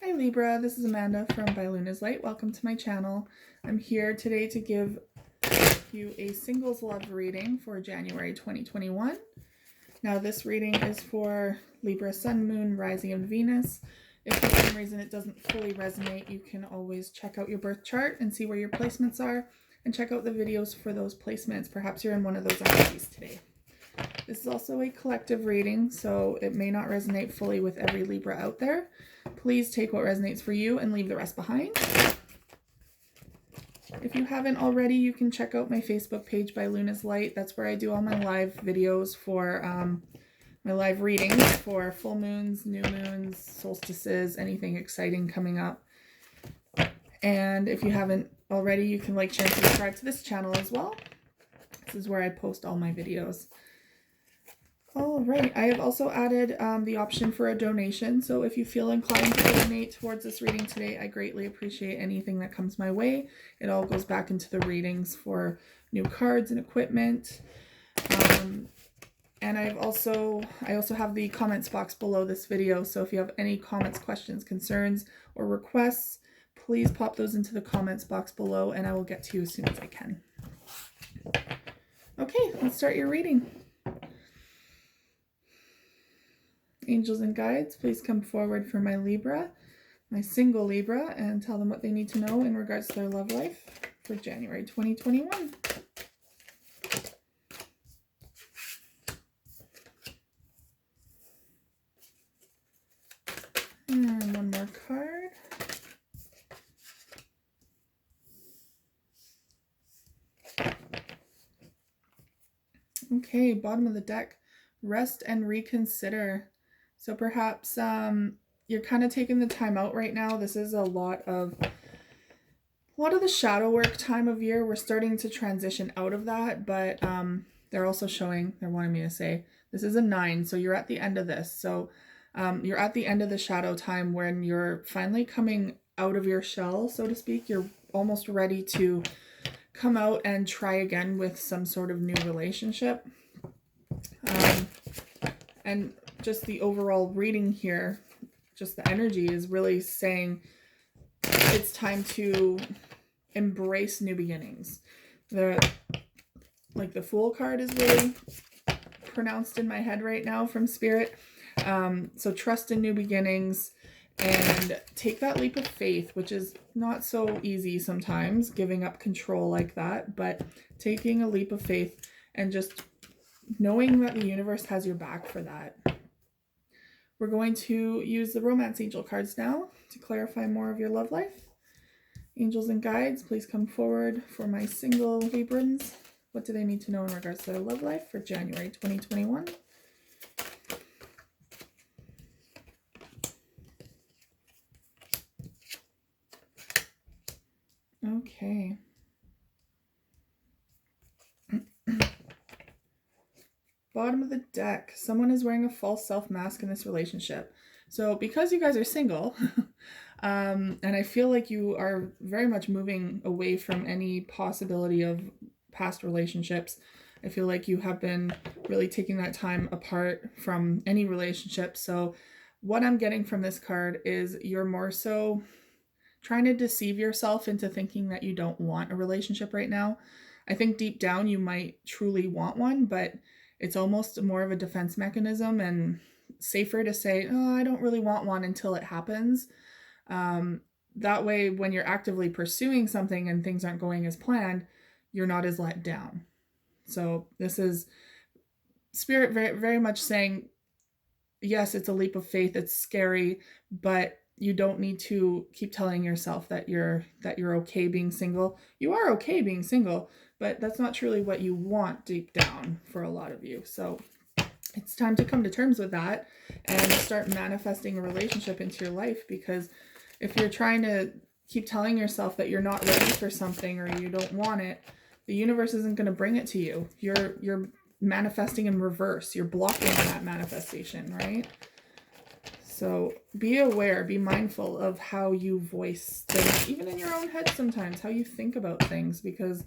Hi Libra, this is Amanda from By Luna's Light. Welcome to my channel. I'm here today to give you a singles love reading for January 2021. Now this reading is for Libra Sun, Moon, Rising, and Venus. If for some reason it doesn't fully resonate, you can always check out your birth chart and see where your placements are and check out the videos for those placements. Perhaps you're in one of those energies today. This is also a collective reading, so it may not resonate fully with every Libra out there. Please take what resonates for you and leave the rest behind. If you haven't already, you can check out my Facebook page By Luna's Light. That's where I do all my live videos for my live readings for full moons, new moons, solstices, anything exciting coming up. And if you haven't already, you can like, share, and subscribe to this channel as well. This is where I post all my videos. All right, I have also added the option for a donation. So if you feel inclined to donate towards this reading today, I greatly appreciate anything that comes my way. It all goes back into the readings for new cards and equipment. And I also have the comments box below this video. So if you have any comments, questions, concerns, or requests, please pop those into the comments box below and I will get to you as soon as I can. Okay, let's start your reading. Angels and guides, please come forward for my Libra, my single Libra, and tell them what they need to know in regards to their love life for January 2021. And one more card. Okay, bottom of the deck, rest and reconsider. So perhaps you're kind of taking the time out right now. This is a lot of the shadow work time of year. We're starting to transition out of that, but they're also showing, they're wanting me to say, this is a 9, so you're at the end of this. So you're at the end of the shadow time when you're finally coming out of your shell, so to speak. You're almost ready to come out and try again with some sort of new relationship. And just the overall reading here, just the energy is really saying it's time to embrace new beginnings. The Fool card is really pronounced in my head right now from Spirit. So trust in new beginnings and take that leap of faith, which is not so easy sometimes, giving up control like that, but taking a leap of faith and just knowing that the universe has your back for that. We're going to use the Romance Angel cards now to clarify more of your love life. Angels and guides, please come forward for my single Librans. What do they need to know in regards to their love life for January 2021? Okay. Bottom of the deck, someone is wearing a false self mask in this relationship. So because you guys are single, and I feel like you are very much moving away from any possibility of past relationships, I feel like you have been really taking that time apart from any relationship. So what I'm getting from this card is you're more so trying to deceive yourself into thinking that you don't want a relationship right now. I think deep down you might truly want one, but it's almost more of a defense mechanism and safer to say, oh, I don't really want one until it happens. That way, when you're actively pursuing something and things aren't going as planned, you're not as let down. So this is Spirit very, very much saying, yes, it's a leap of faith. It's scary, but you don't need to keep telling yourself that you're okay being single. You are okay being single, but that's not truly what you want deep down for a lot of you. So it's time to come to terms with that and start manifesting a relationship into your life, because if you're trying to keep telling yourself that you're not ready for something or you don't want it, the universe isn't going to bring it to you. You're manifesting in reverse. You're blocking that manifestation, right? So be aware, be mindful of how you voice things, even in your own head sometimes, how you think about things, because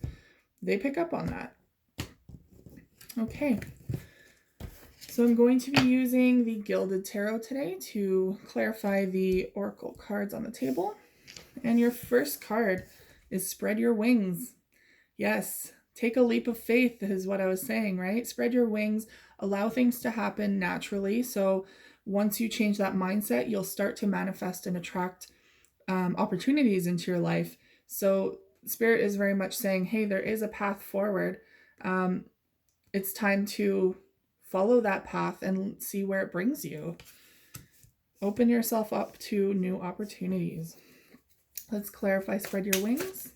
they pick up on that. Okay. So I'm going to be using the Gilded Tarot today to clarify the oracle cards on the table. And your first card is Spread Your Wings. Yes, take a leap of faith is what I was saying, right? Spread your wings, allow things to happen naturally. So once you change that mindset, you'll start to manifest and attract opportunities into your life. So Spirit is very much saying, hey, there is a path forward. It's time to follow that path and see where it brings you. Open yourself up to new opportunities. Let's clarify Spread Your Wings.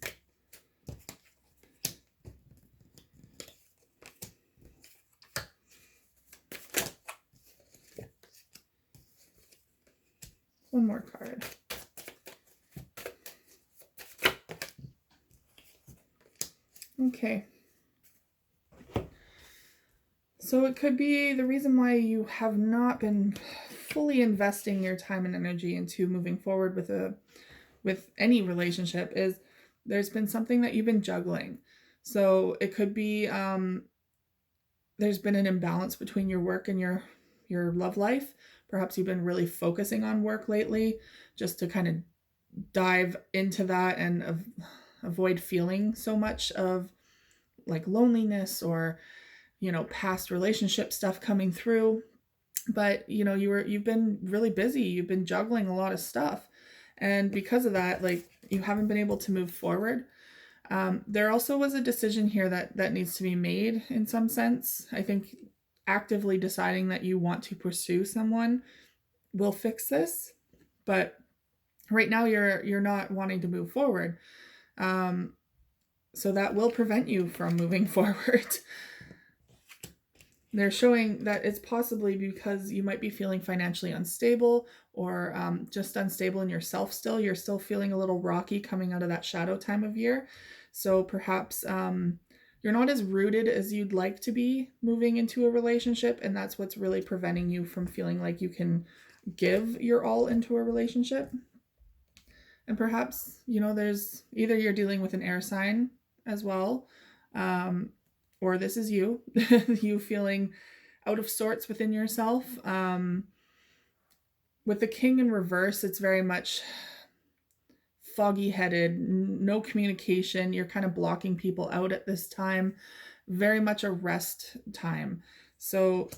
One more card. Okay. So it could be the reason why you have not been fully investing your time and energy into moving forward with any relationship is there's been something that you've been juggling. So it could be there's been an imbalance between your work and your love life. Perhaps you've been really focusing on work lately just to kind of dive into that and avoid feeling so much of like loneliness or past relationship stuff coming through. But you've been really busy, you've been juggling a lot of stuff, and because of that, like, you haven't been able to move forward. There also was a decision here that needs to be made in some sense. I think actively deciding that you want to pursue someone will fix this, but right now you're not wanting to move forward. So that will prevent you from moving forward. They're showing that it's possibly because you might be feeling financially unstable or just unstable in yourself still. You're still feeling a little rocky coming out of that shadow time of year. So perhaps you're not as rooted as you'd like to be moving into a relationship, and that's what's really preventing you from feeling like you can give your all into a relationship. And perhaps, there's either you're dealing with an air sign as well, or this is you, you feeling out of sorts within yourself. With the King in reverse, it's very much foggy-headed, no communication. You're kind of blocking people out at this time. Very much a rest time. So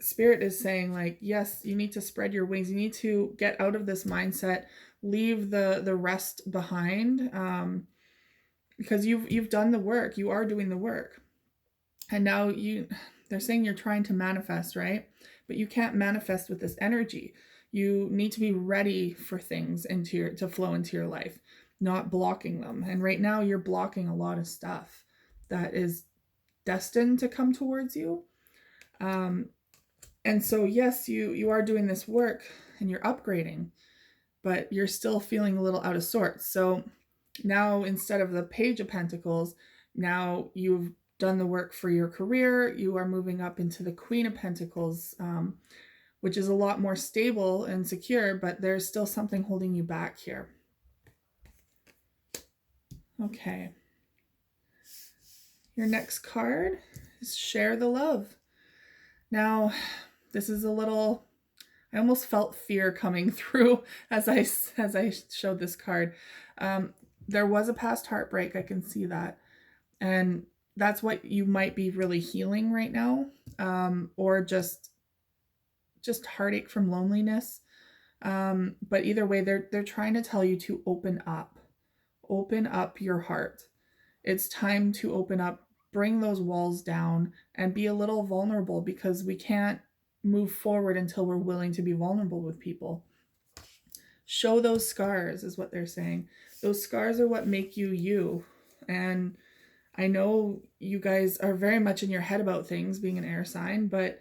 Spirit is saying, like, yes, you need to spread your wings. You need to get out of this mindset, leave the rest behind, because you've done the work. You are doing the work. And now they're saying you're trying to manifest, right? But you can't manifest with this energy. You need to be ready for things to flow into your life, not blocking them. And right now you're blocking a lot of stuff that is destined to come towards you. And so, yes, you are doing this work and you're upgrading, but you're still feeling a little out of sorts. So now, instead of the Page of Pentacles, now you've done the work for your career. You are moving up into the Queen of Pentacles, which is a lot more stable and secure, but there's still something holding you back here. Okay. Your next card is Share the Love. Now, this is a little, I almost felt fear coming through as I showed this card. There was a past heartbreak. I can see that. And that's what you might be really healing right now. Or just heartache from loneliness. But either way, they're trying to tell you to open up your heart. It's time to open up, bring those walls down, and be a little vulnerable, because we can't move forward until we're willing to be vulnerable with people. Show those scars is what they're saying. Those scars are what make you you. And I know you guys are very much in your head about things, being an air sign, but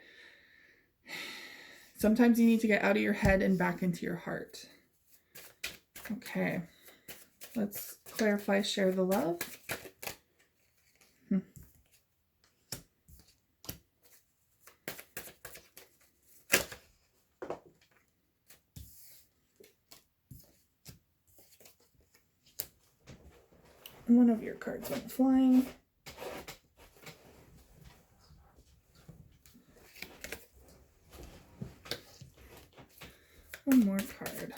sometimes you need to get out of your head and back into your heart. Okay, let's clarify Share the Love. One of your cards went flying. card.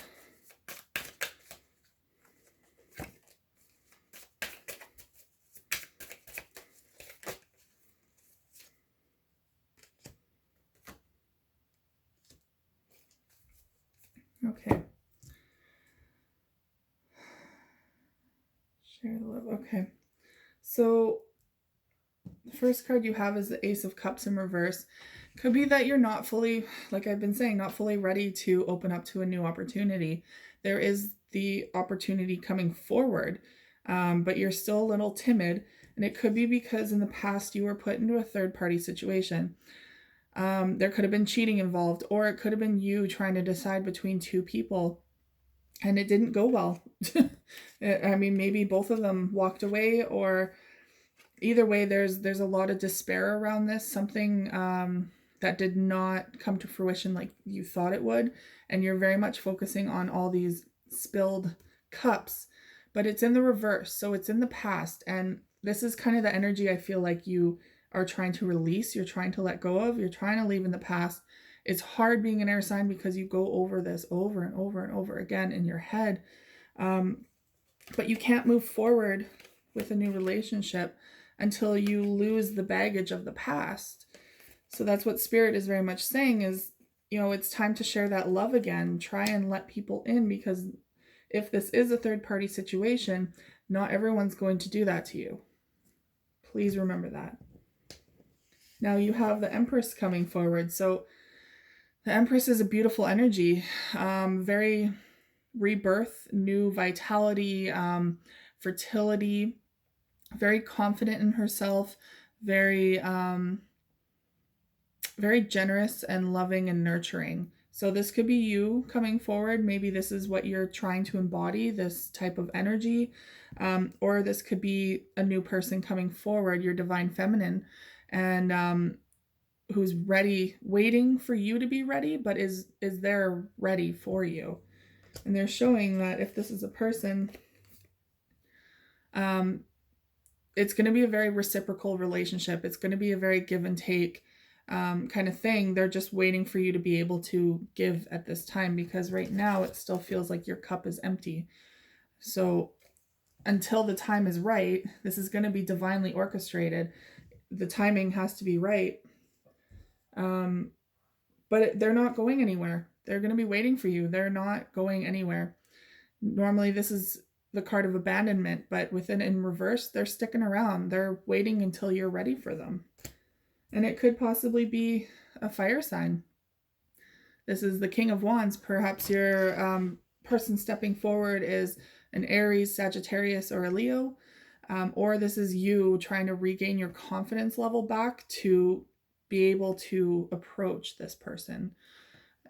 Okay. Share the love. Okay. So the first card you have is the Ace of Cups in reverse. Could be that you're not fully, like I've been saying, not fully ready to open up to a new opportunity. There is the opportunity coming forward, but you're still a little timid. And it could be because in the past you were put into a third-party situation. There could have been cheating involved, or it could have been you trying to decide between two people and it didn't go well. I mean, maybe both of them walked away, or either way, there's a lot of despair around this. Something that did not come to fruition like you thought it would, and you're very much focusing on all these spilled cups, but it's in the reverse, so it's in the past, and this is kind of the energy I feel like you are trying to release, you're trying to let go of, you're trying to leave in the past. It's hard being an air sign because you go over this over and over and over again in your head, but you can't move forward with a new relationship until you lose the baggage of the past. So that's what Spirit is very much saying is, you know, it's time to share that love again. Try and let people in, because if this is a third-party situation, not everyone's going to do that to you. Please remember that. Now you have the Empress coming forward. So the Empress is a beautiful energy, very rebirth, new vitality, fertility, very confident in herself, very very generous and loving and nurturing. So this could be you coming forward. Maybe this is what you're trying to embody, this type of energy, or this could be a new person coming forward, your divine feminine, and who's ready, waiting for you to be ready, but is there ready for you. And they're showing that if this is a person, it's going to be a very reciprocal relationship. It's going to be a very give and take kind of thing. They're just waiting for you to be able to give at this time, because right now it still feels like your cup is empty. So until the time is right, this is going to be divinely orchestrated. The timing has to be right. But they're not going anywhere. They're going to be waiting for you. They're not going anywhere. Normally this is the card of abandonment, but within in reverse, they're sticking around. They're waiting until you're ready for them. And it could possibly be a fire sign. This is the King of Wands. Perhaps your person stepping forward is an Aries, Sagittarius, or a Leo. Or this is you trying to regain your confidence level back to be able to approach this person.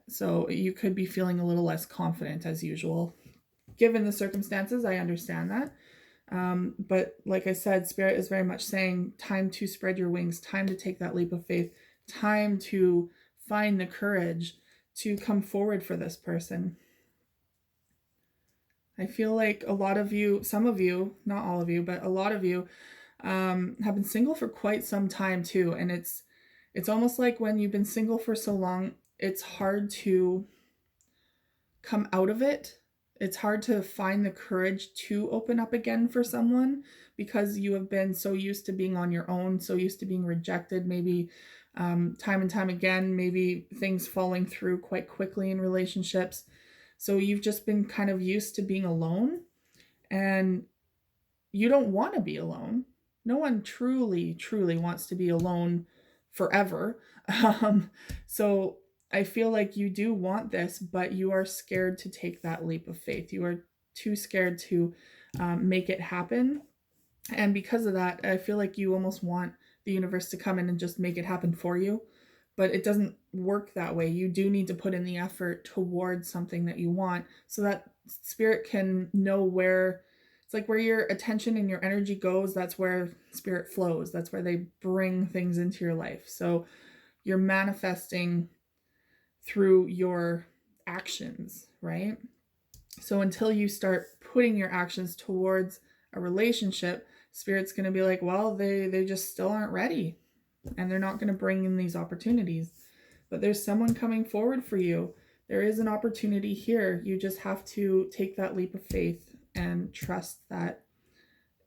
So you could be feeling a little less confident as usual. Given the circumstances, I understand that. But like I said, Spirit is very much saying time to spread your wings, time to take that leap of faith, time to find the courage to come forward for this person. I feel like a lot of you, some of you, not all of you, but a lot of you have been single for quite some time too. And it's almost like when you've been single for so long, it's hard to come out of it. It's hard to find the courage to open up again for someone, because you have been so used to being on your own, so used to being rejected, maybe time and time again, maybe things falling through quite quickly in relationships. So you've just been kind of used to being alone, and you don't want to be alone. No one truly, truly wants to be alone forever. So I feel like you do want this, but you are scared to take that leap of faith. You are too scared to make it happen. And because of that, I feel like you almost want the universe to come in and just make it happen for you. But it doesn't work that way. You do need to put in the effort towards something that you want, so that Spirit can know where, it's like where your attention and your energy goes, that's where Spirit flows. That's where they bring things into your life. So you're manifesting through your actions, right? So until you start putting your actions towards a relationship, Spirit's going to be like, well, they just still aren't ready, and they're not going to bring in these opportunities. But there's someone coming forward for you. There is an opportunity here. You just have to take that leap of faith and trust that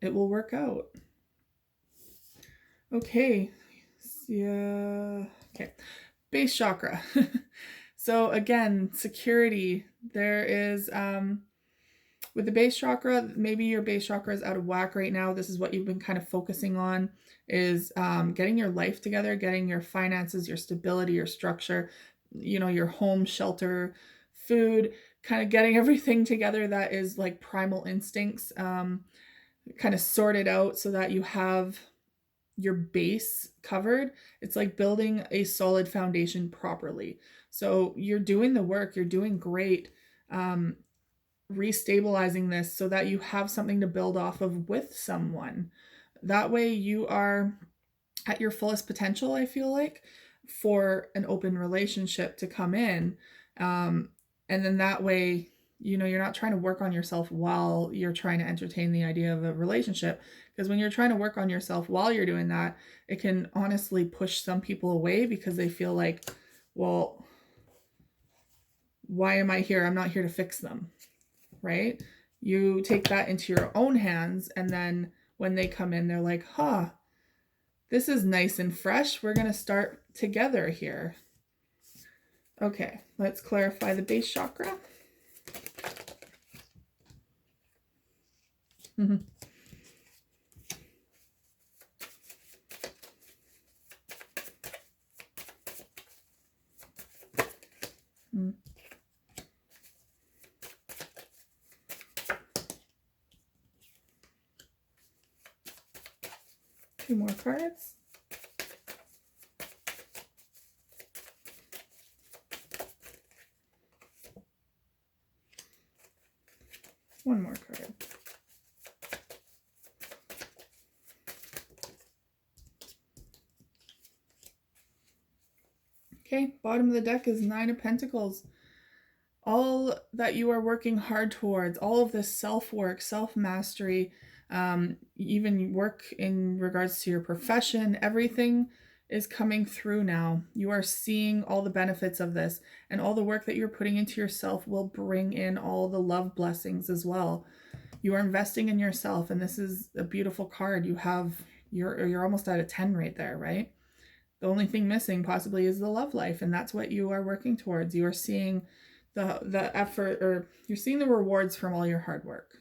it will work out. Okay. Yeah. Okay. Base chakra. So again, security. There is with the base chakra, maybe your base chakra is out of whack right now. This is what you've been kind of focusing on, is getting your life together, getting your finances, your stability, your structure, you know, your home, shelter, food, kind of getting everything together that is like primal instincts kind of sorted out so that you have your base covered. It's like building a solid foundation properly. So you're doing the work, you're doing great, restabilizing this so that you have something to build off of with someone. That way you are at your fullest potential, I feel like, for an open relationship to come in. And then that way, you know, you're not trying to work on yourself while you're trying to entertain the idea of a relationship. Because when you're trying to work on yourself while you're doing that, it can honestly push some people away because they feel like, well, why am I here? I'm not here to fix them, right? You take that into your own hands, and then when they come in, they're like, huh, this is nice and fresh. We're going to start together here. Okay, let's clarify the base chakra. Mm-hmm. 2 more cards. One more card. Okay, bottom of the deck is 9 of Pentacles. All that you are working hard towards, all of this self-work, self-mastery, even work in regards to your profession, everything is coming through now. You are seeing all the benefits of this, and all the work that you're putting into yourself will bring in all the love blessings as well. You are investing in yourself, and this is a beautiful card. You're almost at a 10 right there, right? The only thing missing possibly is the love life, and that's what you are working towards. You are seeing the effort, or you're seeing the rewards from all your hard work.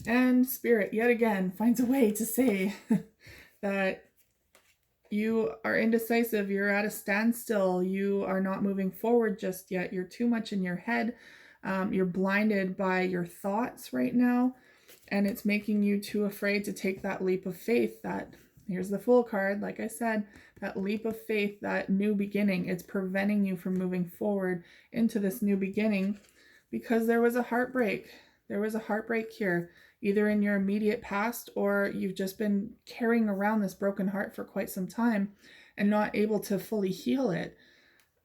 And Spirit, yet again, finds a way to say that you are indecisive, you're at a standstill, you are not moving forward just yet, you're too much in your head, you're blinded by your thoughts right now, and it's making you too afraid to take that leap of faith. That, here's the Fool card, like I said, that leap of faith, that new beginning. It's preventing you from moving forward into this new beginning because there was a heartbreak. There was a heartbreak here, either in your immediate past, or you've just been carrying around this broken heart for quite some time and not able to fully heal it.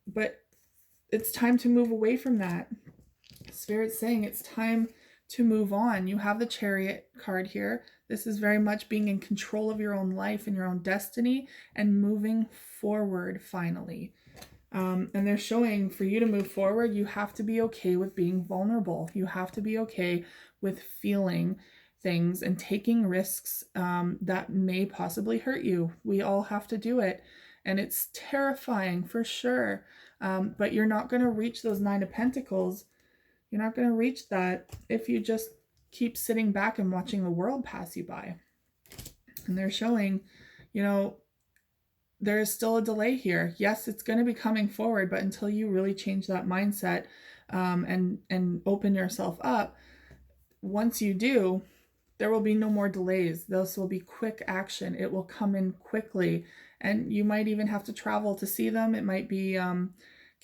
But it's time to move away from that. Spirit's saying it's time to move on. You have the Chariot card here. This is very much being in control of your own life and your own destiny and moving forward finally. And they're showing for you to move forward, you have to be okay with being vulnerable. You have to be okay with feeling things and taking risks that may possibly hurt you. We all have to do it. And it's terrifying for sure. But you're not going to reach those 9 of Pentacles. You're not going to reach that if you just keep sitting back and watching the world pass you by. And they're showing, you know, there is still a delay here. Yes, it's going to be coming forward, but until you really change that mindset and open yourself up, once you do, there will be no more delays. This will be quick action. It will come in quickly, and you might even have to travel to see them. It might be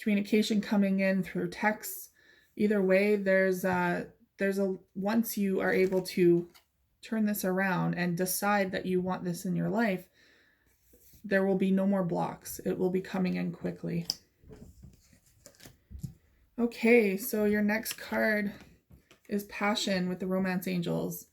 communication coming in through texts. Either way, once you are able to turn this around and decide that you want this in your life, there will be no more blocks. It will be coming in quickly. Okay, so your next card is Passion with the Romance Angels.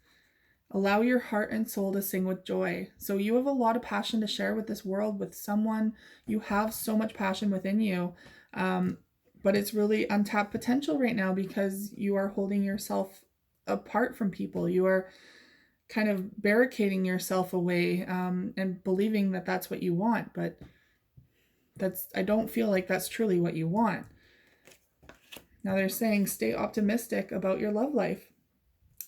Allow your heart and soul to sing with joy. So you have a lot of passion to share with this world, with someone. You have so much passion within you. But it's really untapped potential right now because you are holding yourself apart from people. You are kind of barricading yourself away, and believing that that's what you want. But I don't feel like that's truly what you want. Now they're saying stay optimistic about your love life.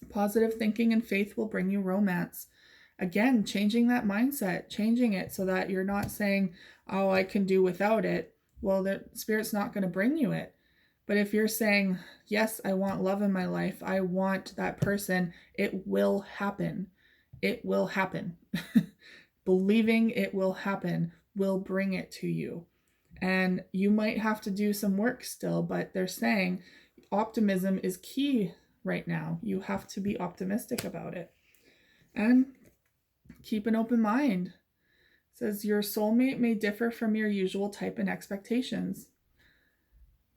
Positive thinking and faith will bring you romance. Again, changing that mindset, changing it so that you're not saying, oh, I can do without it. Well, the Spirit's not going to bring you it. But if you're saying, yes, I want love in my life, I want that person, it will happen. It will happen. Believing it will happen will bring it to you. And you might have to do some work still, but they're saying optimism is key right now. You have to be optimistic about it. And keep an open mind. It says your soulmate may differ from your usual type and expectations.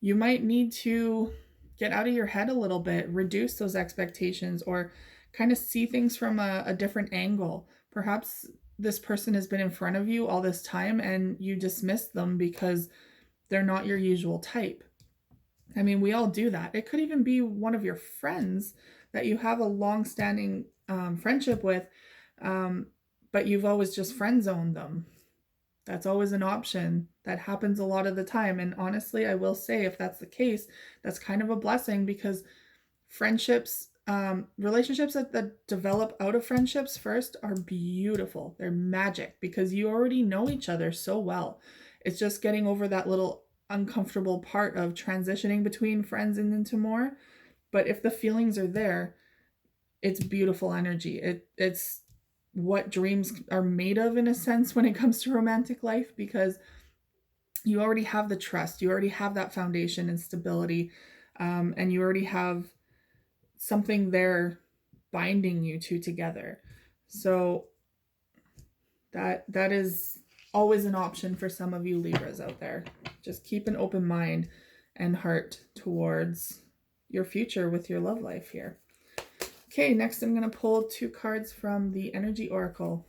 You might need to get out of your head a little bit, reduce those expectations, or kind of see things from a different angle. Perhaps this person has been in front of you all this time and you dismiss them because they're not your usual type. I mean, we all do that. It could even be one of your friends that you have a long-standing friendship with, but you've always just friend-zoned them. That's always an option. That happens a lot of the time. And honestly, I will say, if that's the case, that's kind of a blessing, because friendships, relationships that develop out of friendships first are beautiful. They're magic because you already know each other so well. It's just getting over that little uncomfortable part of transitioning between friends and into more. But if the feelings are there, it's beautiful energy. It's what dreams are made of, in a sense, when it comes to romantic life, because you already have the trust, you already have that foundation and stability, and you already have something there binding you two together. So that is always an option for some of you Libras out there. Just keep an open mind and heart towards your future with your love life here. Okay, next I'm going to pull 2 cards from the Energy Oracle.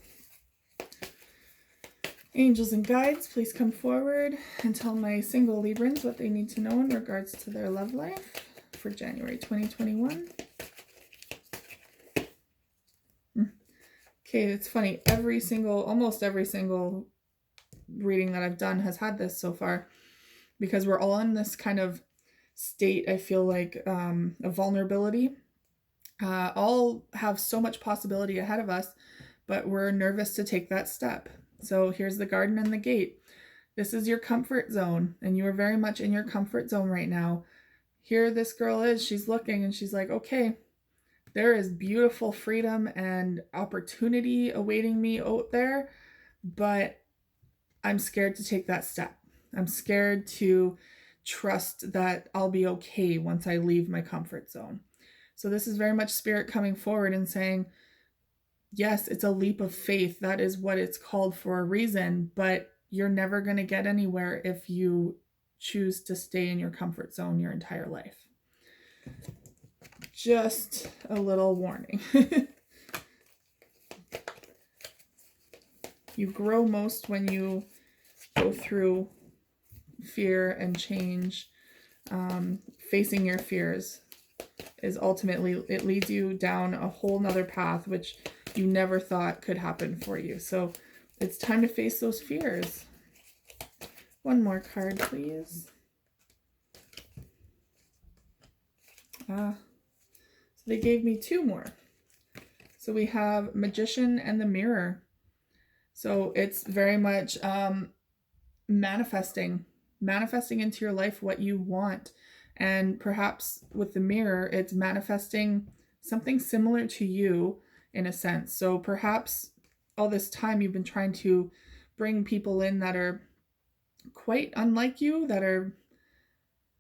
Angels and guides, please come forward and tell my single Librans what they need to know in regards to their love life for January 2021. Okay, it's funny. Almost every single reading that I've done has had this so far, because we're all in this kind of state, I feel like, of vulnerability. All have so much possibility ahead of us, but we're nervous to take that step. So here's the garden and the gate. This is your comfort zone, and you are very much in your comfort zone right now. Here this girl is, she's looking and she's like, okay, there is beautiful freedom and opportunity awaiting me out there, but I'm scared to take that step. I'm scared to trust that I'll be okay once I leave my comfort zone. So this is very much Spirit coming forward and saying, yes, it's a leap of faith. That is what it's called for a reason, but you're never going to get anywhere if you choose to stay in your comfort zone your entire life. Just a little warning. You grow most when you go through fear and change. Facing your fears is ultimately, it leads you down a whole nother path which you never thought could happen for you. So it's time to face those fears. One more card, please. So they gave me 2 more. So we have Magician and the Mirror. So it's very much manifesting into your life what you want. And perhaps with the Mirror, it's manifesting something similar to you in a sense. So perhaps all this time you've been trying to bring people in that are quite unlike you, that are,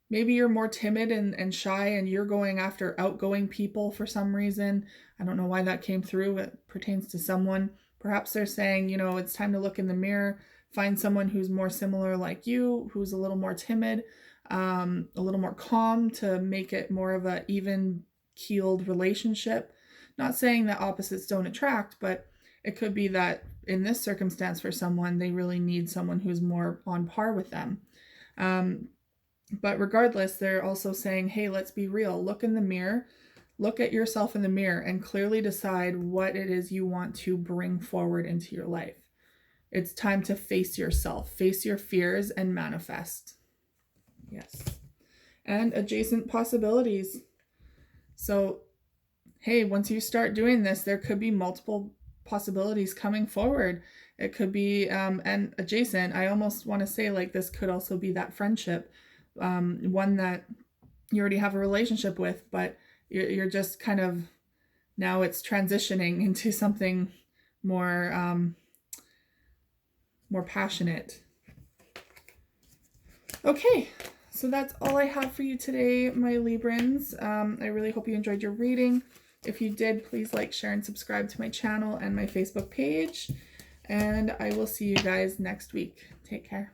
maybe you're more timid and shy, and you're going after outgoing people for some reason. I don't know why that came through. It pertains to someone. Perhaps they're saying, it's time to look in the mirror, find someone who's more similar like you, who's a little more timid, a little more calm, to make it more of a even keeled relationship. Not saying that opposites don't attract, but it could be that in this circumstance for someone, they really need someone who's more on par with them. But regardless, they're also saying, hey, let's be real. Look in the mirror. Look at yourself in the mirror and clearly decide what it is you want to bring forward into your life. It's time to face yourself, face your fears, and manifest. Yes. And adjacent possibilities. So, hey, once you start doing this, there could be multiple possibilities coming forward. It could be, and adjacent, I almost want to say like this could also be that friendship, one that you already have a relationship with, but you're just kind of, now it's transitioning into something more, more passionate. Okay, so that's all I have for you today, my Librans. I really hope you enjoyed your reading. If you did, please like, share, and subscribe to my channel and my Facebook page. And I will see you guys next week. Take care.